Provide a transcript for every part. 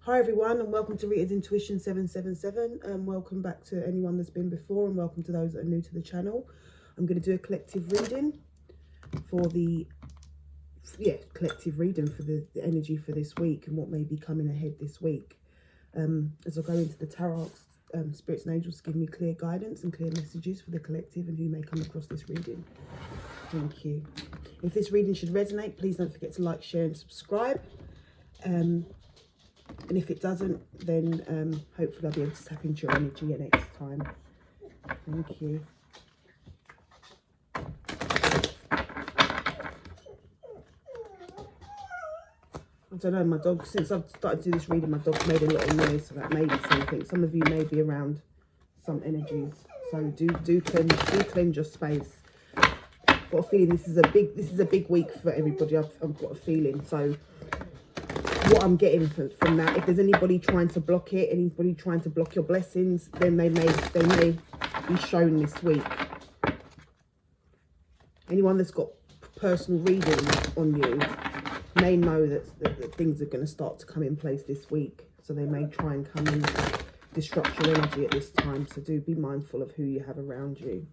Hi everyone, and welcome to Rita's Intuition 777, and welcome back to anyone that's been before, and welcome to those that are new to the channel. I'm going to do a collective reading for the energy for this week and what may be coming ahead this week. As I go into the tarot, spirits and angels give me clear guidance and clear messages for the collective and who may come across this reading. Thank you. If this reading should resonate, please don't forget to like, share and subscribe. And if it doesn't, then hopefully I'll be able to tap into your energy next time. Thank you. I don't know, my dog, since I've started to do this reading, my dog's made a lot of noise, so that may be something. Some of you may be around some energies, so do cleanse your space. I've got a feeling this is a big week for everybody. I've got a feeling. So what I'm getting from that, if there's anybody trying to block it, anybody trying to block your blessings, then they may be shown this week. Anyone that's got personal reading on you may know that things are going to start to come in place this week. So they may try and come and disrupt your energy at this time. So do be mindful of who you have around you.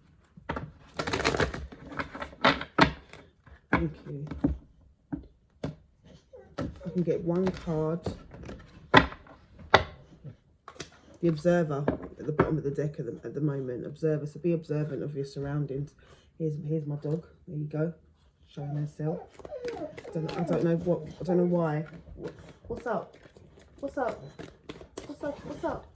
Thank you. I can get one card. The Observer at the bottom of the deck at the moment. Observer. So be observant of your surroundings. Here's my dog. There you go. Showing herself. I don't know why. What's up? What's up? What's up? What's up?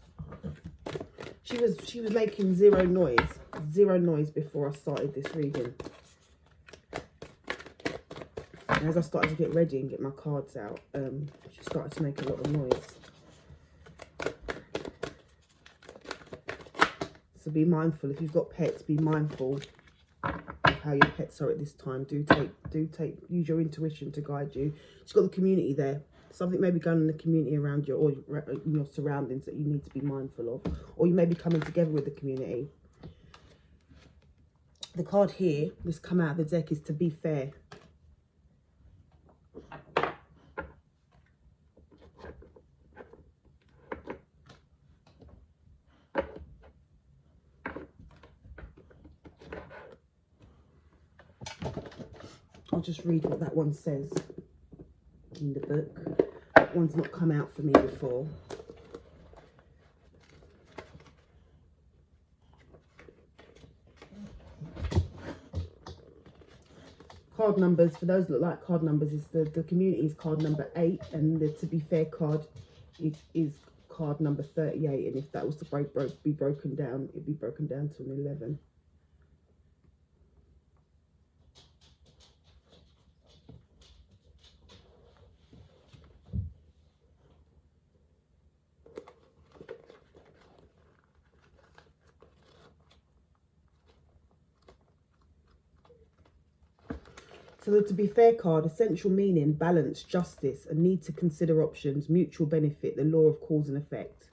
She was making zero noise before I started this reading. And as I started to get ready and get my cards out, she started to make a lot of noise. So be mindful. If you've got pets, be mindful how your pets are at this time. Use your intuition to guide you. She's got the community there. Something may be going on in the community around you or in your surroundings that you need to be mindful of, or you may be coming together with the community. The card here that's come out of the deck is to be fair. I'll just read what that one says in the book. That one's not come out for me before. Card numbers, for those that like card numbers, is the community is card number 8, and the to be fair card is card number 38. And if that was to be broken down, it'd be broken down to an 11. So the to be fair card, essential meaning, balance, justice, a need to consider options, mutual benefit, the law of cause and effect.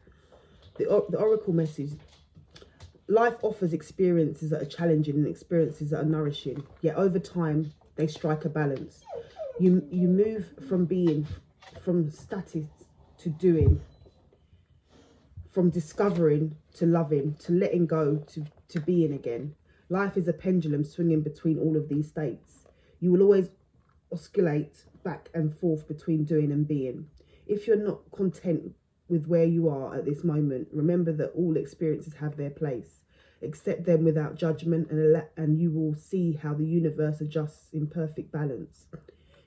The oracle message: life offers experiences that are challenging and experiences that are nourishing, yet over time they strike a balance. You move from status to doing, from discovering to loving, to letting go to being again. Life is a pendulum swinging between all of these states. You will always oscillate back and forth between doing and being. If you're not content with where you are at this moment, remember that all experiences have their place. Accept them without judgment, and you will see how the universe adjusts in perfect balance.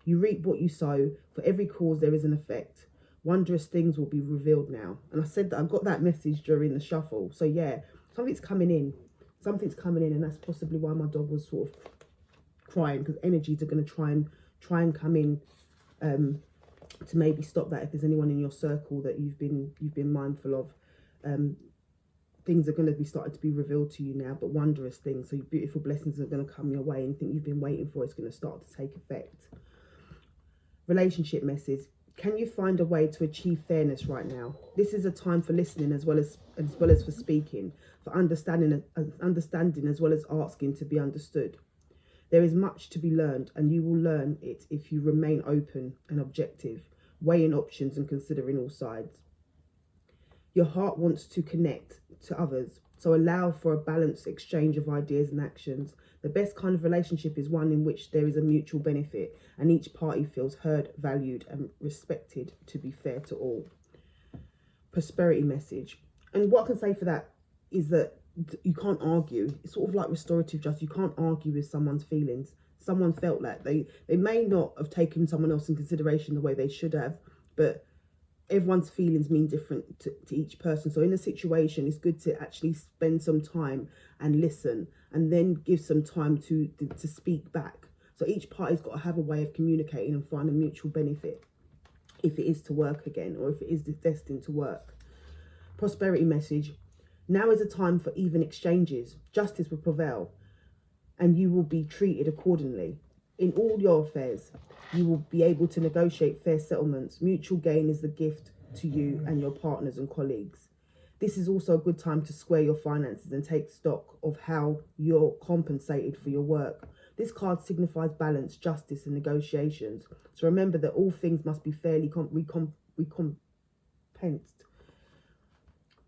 You reap what you sow. For every cause there is an effect. Wondrous things will be revealed now. And I said that I got that message during the shuffle. So yeah, something's coming in. Something's coming in, and that's possibly why my dog was sort of crying, because energies are going to try and come in to maybe stop that. If there's anyone in your circle that you've been mindful of, things are going to be starting to be revealed to you now, but wondrous things. So beautiful blessings are going to come your way, and think you've been waiting for it's going to start to take effect. Relationship message: can you find a way to achieve fairness right now? This is a time for listening as well as for speaking, for understanding as well as asking to be understood. There is much to be learned, and you will learn it if you remain open and objective. weighing options and considering all sides. Your heart wants to connect to others, so allow for a balanced exchange of ideas and actions. The best kind of relationship is one in which there is a mutual benefit and each party feels heard, valued and respected, to be fair to all. Prosperity message. And what I can say for that is that you can't argue. It's sort of like restorative justice. You can't argue with someone's feelings. Someone felt like they may not have taken someone else in consideration the way they should have, but everyone's feelings mean different to each person. So in a situation, it's good to actually spend some time and listen, and then give some time to speak back. So each party's got to have a way of communicating and find a mutual benefit, if it is to work again or if it is destined to work. Prosperity message. Now is a time for even exchanges. Justice will prevail and you will be treated accordingly. In all your affairs, you will be able to negotiate fair settlements. Mutual gain is the gift to you and your partners and colleagues. This is also a good time to square your finances and take stock of how you're compensated for your work. This card signifies balance, justice and negotiations. So remember that all things must be fairly recompensed.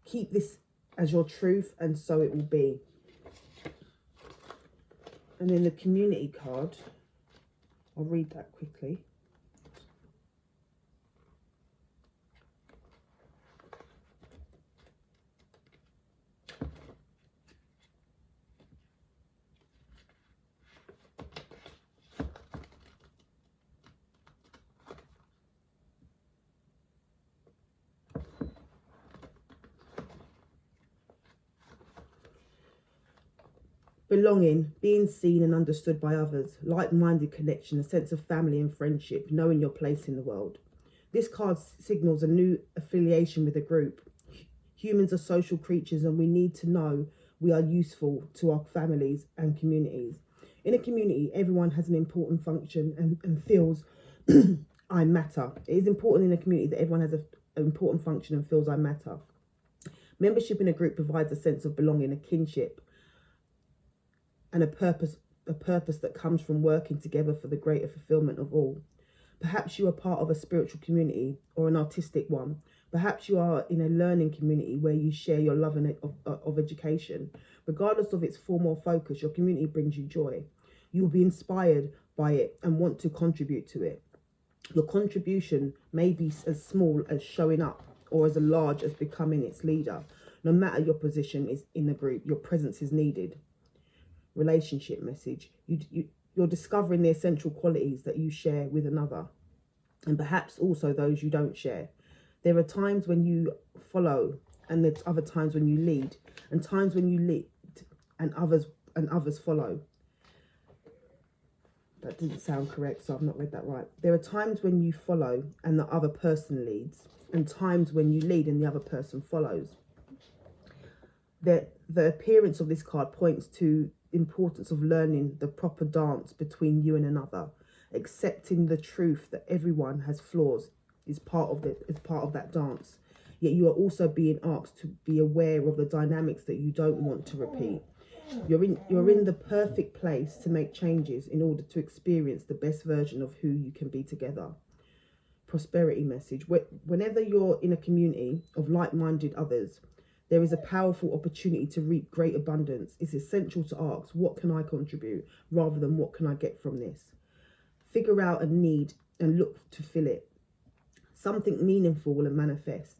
Keep this as your truth, and so it will be. And then the community card, I'll read that quickly. Belonging, being seen and understood by others, like-minded connection, a sense of family and friendship, knowing your place in the world. This card signals a new affiliation with a group. Humans are social creatures and we need to know we are useful to our families and communities. In a community, everyone has an important function and feels I matter. It is important in a community that everyone has an important function and feels I matter. Membership in a group provides a sense of belonging, a kinship, and a purpose that comes from working together for the greater fulfillment of all. Perhaps you are part of a spiritual community or an artistic one. Perhaps you are in a learning community where you share your love of education. Regardless of its form or focus, your community brings you joy. You will be inspired by it and want to contribute to it. Your contribution may be as small as showing up or as large as becoming its leader. No matter your position is in the group, your presence is needed. Relationship message. You're discovering the essential qualities that you share with another, and perhaps also those you don't share. There are times when you follow and there's other times when you lead, and times when you lead and others follow. That didn't sound correct, so I've not read that right. There are times when you follow and the other person leads, and times when you lead and the other person follows. The appearance of this card points to importance of learning the proper dance between you and another. Accepting the truth that everyone has flaws is part of that dance. Yet you are also being asked to be aware of the dynamics that you don't want to repeat. You're in the perfect place to make changes in order to experience the best version of who you can be together. Prosperity message. Whenever you're in a community of like-minded others, there is a powerful opportunity to reap great abundance. It's essential to ask, what can I contribute, rather than what can I get from this? Figure out a need and look to fill it. Something meaningful will manifest.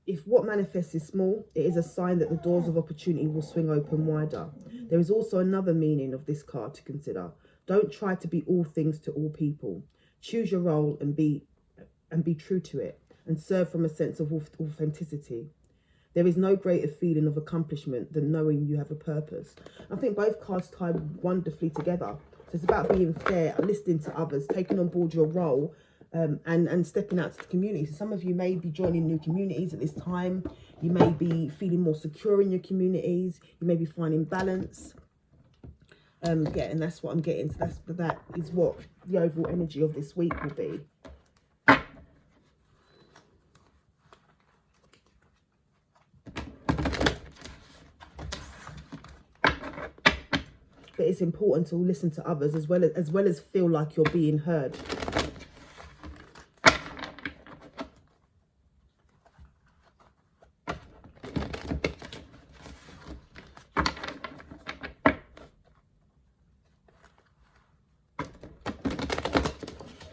If what manifests is small, it is a sign that the doors of opportunity will swing open wider. There is also another meaning of this card to consider. Don't try to be all things to all people. Choose your role and be true to it, and serve from a sense of authenticity. There is no greater feeling of accomplishment than knowing you have a purpose. I think both cards tie wonderfully together. So it's about being fair, listening to others, taking on board your role, and stepping out to the community. So some of you may be joining new communities at this time. You may be feeling more secure in your communities. You may be finding balance. And that's what I'm getting. So that is what the overall energy of this week will be. But it's important to listen to others as well as feel like you're being heard.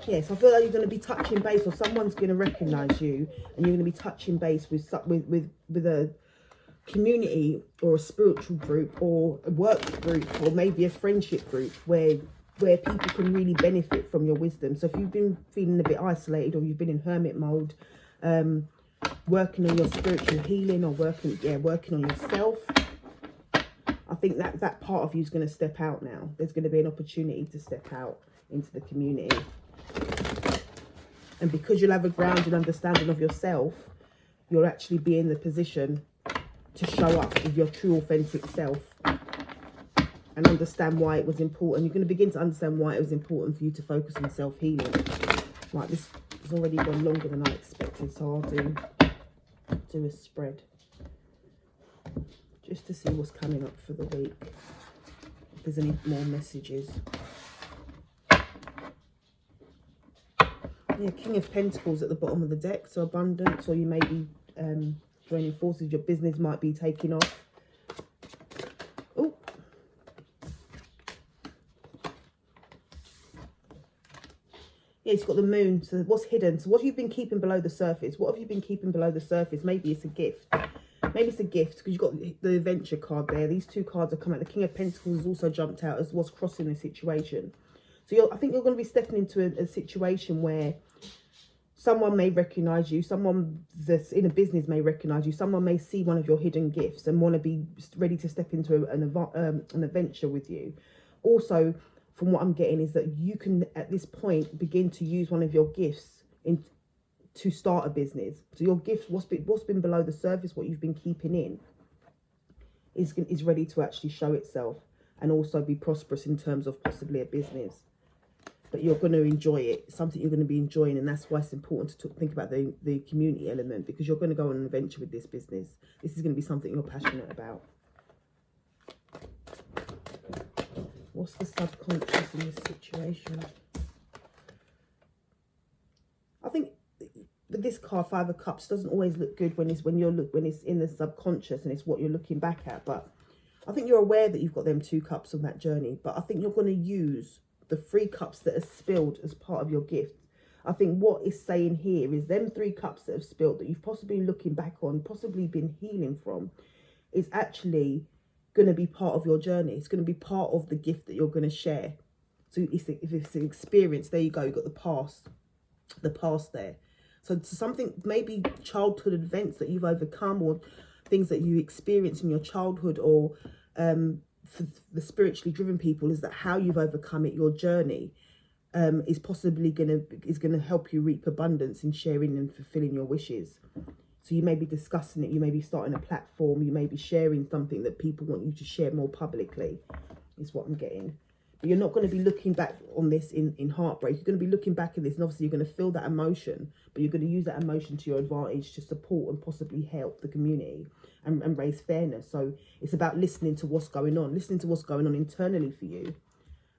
Yes, I feel like you're going to be touching base, or someone's going to recognise you, and you're going to be touching base with a community or a spiritual group or a work group or maybe a friendship group where people can really benefit from your wisdom. So if you've been feeling a bit isolated, or you've been in hermit mode, working on your spiritual healing, or working on yourself, I think that part of you is going to step out now. There's going to be an opportunity to step out into the community. And because you'll have a grounded understanding of yourself, you'll actually be in the position to show up with your true authentic self and understand why it was important. You're going to begin to understand why it was important for you to focus on self-healing. Like, this has already gone longer than I expected, so I'll do a spread just to see what's coming up for the week, if there's any more messages. Yeah, King of Pentacles at the bottom of the deck, so abundance, or you may be joining forces. Your business might be taking off. Oh, yeah, it's got the moon. So what's hidden? So what have you been keeping below the surface? What have you been keeping below the surface? Maybe it's a gift. Maybe it's a gift, because you've got the adventure card there. These two cards are coming out. The King of Pentacles has also jumped out as what's crossing the situation. So I think you're going to be stepping into a situation where someone may recognise you, someone that's in a business may recognise you, someone may see one of your hidden gifts and want to be ready to step into an adventure with you. Also, from what I'm getting, is that you can, at this point, begin to use one of your gifts to start a business. So your gift, what's been below the surface, what you've been keeping in, is ready to actually show itself and also be prosperous in terms of possibly a business. But you're going to enjoy it, something you're going to be enjoying, and that's why it's important to think about the community element, because you're going to go on an adventure with this business. This is going to be something you're passionate about. What's the subconscious in this situation? I think with this card, Five of Cups, doesn't always look good when it's in the subconscious and it's what you're looking back at. But I think you're aware that you've got them 2 cups on that journey. But I think you're going to use the 3 cups that are spilled as part of your gift. I think what it's saying here is them 3 cups that have spilled, that you've possibly looking back on, possibly been healing from, is actually going to be part of your journey. It's going to be part of the gift that you're going to share. So if it's an experience, there you go, you've got the past there. So something, maybe childhood events that you've overcome, or things that you experienced in your childhood, or for the spiritually driven people, is that how you've overcome it, your journey, is possibly gonna help you reap abundance in sharing and fulfilling your wishes. So you may be discussing it, you may be starting a platform, you may be sharing something that people want you to share more publicly, is what I'm getting. But you're not going to be looking back on this in heartbreak. You're going to be looking back at this, and obviously you're going to feel that emotion, but you're going to use that emotion to your advantage to support and possibly help the community and raise fairness. So it's about listening to what's going on internally for you,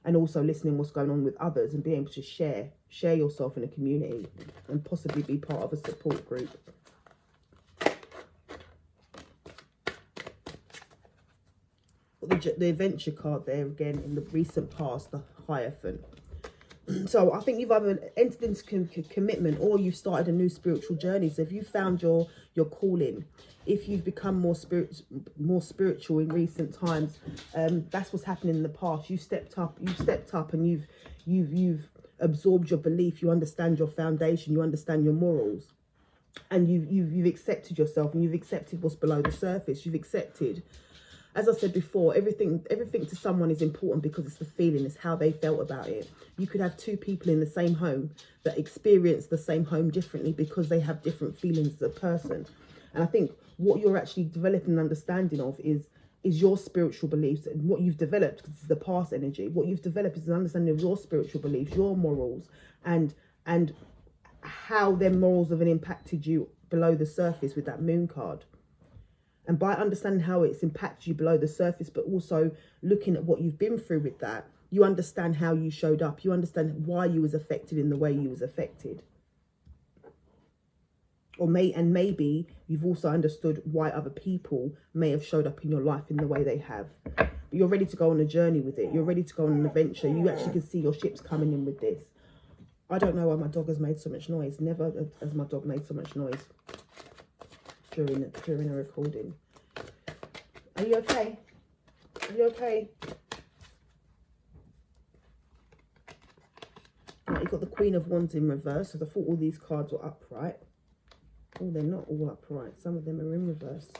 and also listening what's going on with others, and being able to share yourself in a community and possibly be part of a support group. The adventure card there again in the recent past, the Hierophant. So I think you've either entered into commitment, or you've started a new spiritual journey. So if you found your calling, if you've become more spiritual in recent times, that's what's happening in the past. You've stepped up and you've absorbed your belief. You understand your foundation, you understand your morals, and you've accepted yourself, and you've accepted what's below the surface. You've accepted, as I said before, everything to someone is important because it's the feeling, it's how they felt about it. You could have 2 people in the same home that experience the same home differently because they have different feelings as a person. And I think what you're actually developing an understanding of is your spiritual beliefs, and what you've developed, because this is the past energy, what you've developed is an understanding of your spiritual beliefs, your morals, and how their morals have impacted you below the surface with that moon card. And by understanding how it's impacted you below the surface, but also looking at what you've been through with that, you understand how you showed up. You understand why you was affected in the way you was affected. And maybe you've also understood why other people may have showed up in your life in the way they have. But you're ready to go on a journey with it. You're ready to go on an adventure. You actually can see your ships coming in with this. I don't know why my dog has made so much noise. Never has my dog made so much noise during a recording. Are you okay? Are you okay? Right, you've got the Queen of Wands in reverse. So I thought all these cards were upright. Oh, they're not all upright. Some of them are in reverse.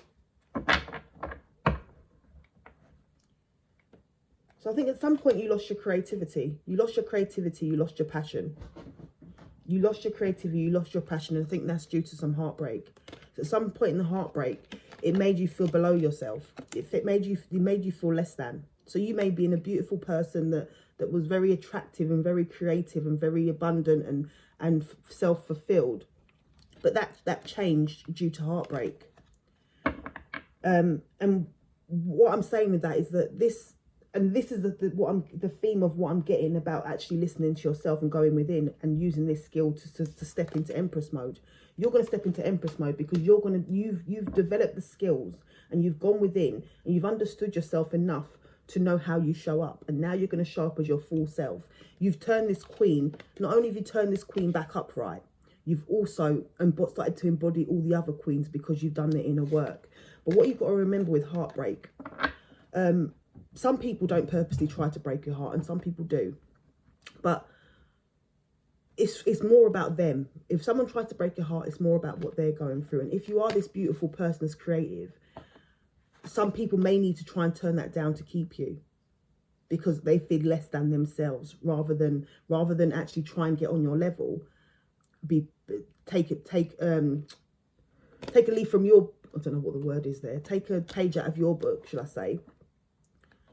So I think at some point you lost your creativity. You lost your creativity. You lost your passion. You lost your creativity. You lost your passion. And I think that's due to some heartbreak. So at some point in the heartbreak, it made you feel below yourself. It made you feel less than. So you may be in a beautiful person that was very attractive and very creative and very abundant and self-fulfilled. But that changed due to heartbreak. And what I'm saying with that is that this is the theme of what I'm getting about actually listening to yourself and going within and using this skill to step into Empress mode. You're going to step into Empress mode because you've developed the skills and you've gone within and you've understood yourself enough to know how you show up. And now you're going to show up as your full self. You've turned this queen, not only have you turned this queen back upright, you've also started to embody all the other queens because you've done the inner work. But what you've got to remember with heartbreak, some people don't purposely try to break your heart and some people do. But it's more about them. If someone tries to break your heart, it's more about what they're going through. And if you are this beautiful person that's creative, some people may need to try and turn that down to keep you because they feel less than themselves rather than actually try and get on your level. Take a leaf from your, I don't know what the word is there. Take a page out of your book, should I say.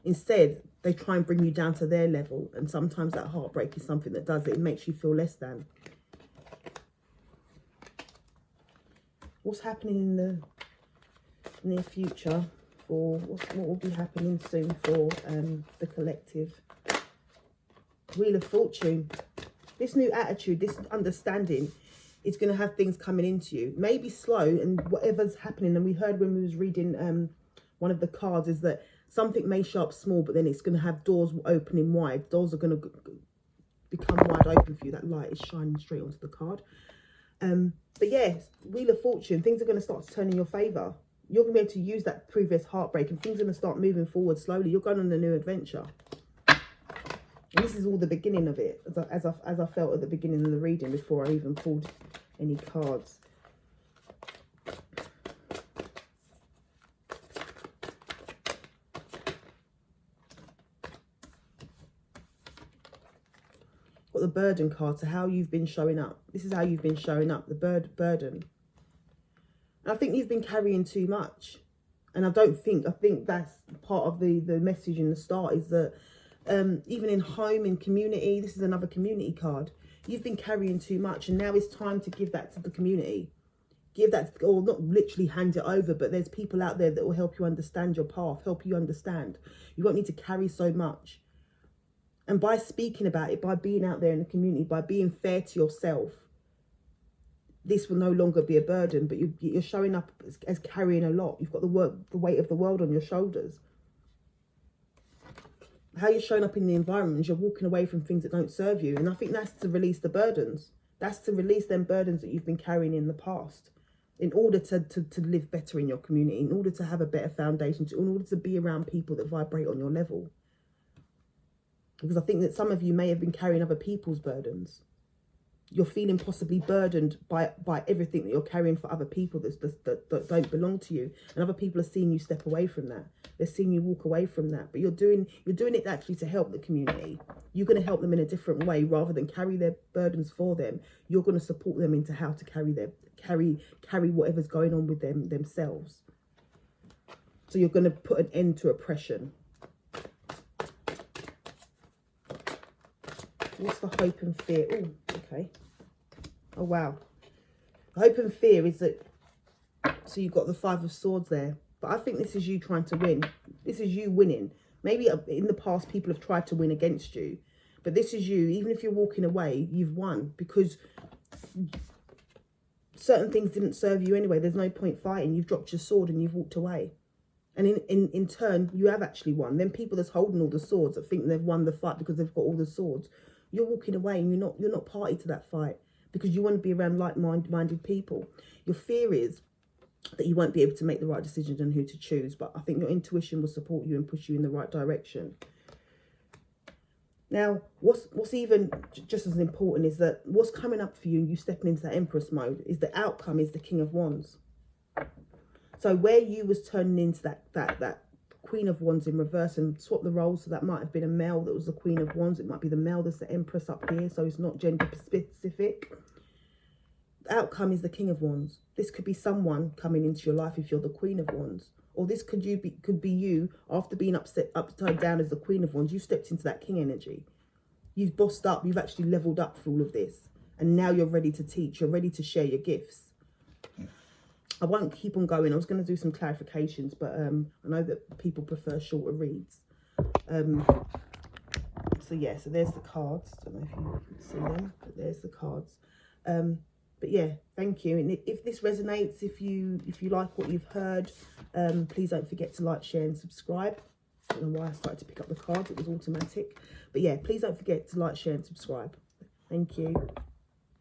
Instead, they try and bring you down to their level. And sometimes that heartbreak is something that does it. It makes you feel less than. What's happening in the near future for, what will be happening soon for the collective? Wheel of Fortune. This new attitude, this understanding is going to have things coming into you. Maybe slow and whatever's happening. And we heard when we was reading one of the cards is that something may show up small, but then it's going to have doors opening wide. Doors are going to become wide open for you. That light is shining straight onto the card. But yes, Wheel of Fortune, things are going to start to turn in your favour. You're going to be able to use that previous heartbreak and things are going to start moving forward slowly. You're going on a new adventure. And this is all the beginning of it, as I felt at the beginning of the reading before I even pulled any cards. Got the burden card, so how you've been showing up. This is how you've been showing up, the burden. And I think you've been carrying too much. And I think that's part of the message in the start is that even in home, in community, this is another community card. You've been carrying too much and now it's time to give that to the community. Give that, or not literally hand it over, but there's people out there that will help you understand your path, help you understand. You won't need to carry so much. And by speaking about it, by being out there in the community, by being fair to yourself, this will no longer be a burden, but you're showing up as carrying a lot. You've got the weight of the world on your shoulders. How you're showing up in the environment is you're walking away from things that don't serve you. And I think that's to release the burdens. That's to release them burdens that you've been carrying in the past in order to live better in your community, in order to have a better foundation, in order to be around people that vibrate on your level. Because I think that some of you may have been carrying other people's burdens. You're feeling possibly burdened by everything that you're carrying for other people that don't belong to you. And other people are seeing you step away from that. They're seeing you walk away from that. But you're doing it actually to help the community. You're going to help them in a different way rather than carry their burdens for them. You're going to support them into how to carry whatever's going on with them themselves. So you're going to put an end to oppression. What's the hope and fear? Oh, okay. Oh, wow. The hope and fear is that, so you've got the Five of Swords there. But I think this is you trying to win. This is you winning. Maybe in the past people have tried to win against you. But this is you. Even if you're walking away, you've won. Because certain things didn't serve you anyway. There's no point fighting. You've dropped your sword and you've walked away. And in turn, you have actually won. Then people that's holding all the swords that think they've won the fight because they've got all the swords, you're walking away and you're not party to that fight because you want to be around like-minded people. Your fear is that you won't be able to make the right decision on who to choose, but I think your intuition will support you and push you in the right direction. Now, what's even just as important is that what's coming up for you, you stepping into that Empress mode, is the outcome is the King of Wands. So where you was turning into that Queen of Wands in reverse and swap the roles, so that might have been a male that was the Queen of Wands. It might be the male that's the Empress up here, so it's not gender specific. The outcome is the King of Wands. This could be someone coming into your life if you're the Queen of Wands. Or this could be you, after being upside down as the Queen of Wands, you stepped into that King energy. You've bossed up, you've actually leveled up through all of this. And now you're ready to teach, you're ready to share your gifts. I won't keep on going. I was going to do some clarifications, but I know that people prefer shorter reads. So yeah, so there's the cards. I don't know if you can see them, but there's the cards. But yeah, thank you. And if this resonates, if you like what you've heard, please don't forget to like, share and subscribe. I don't know why I started to pick up the cards. It was automatic. But yeah, please don't forget to like, share and subscribe. Thank you.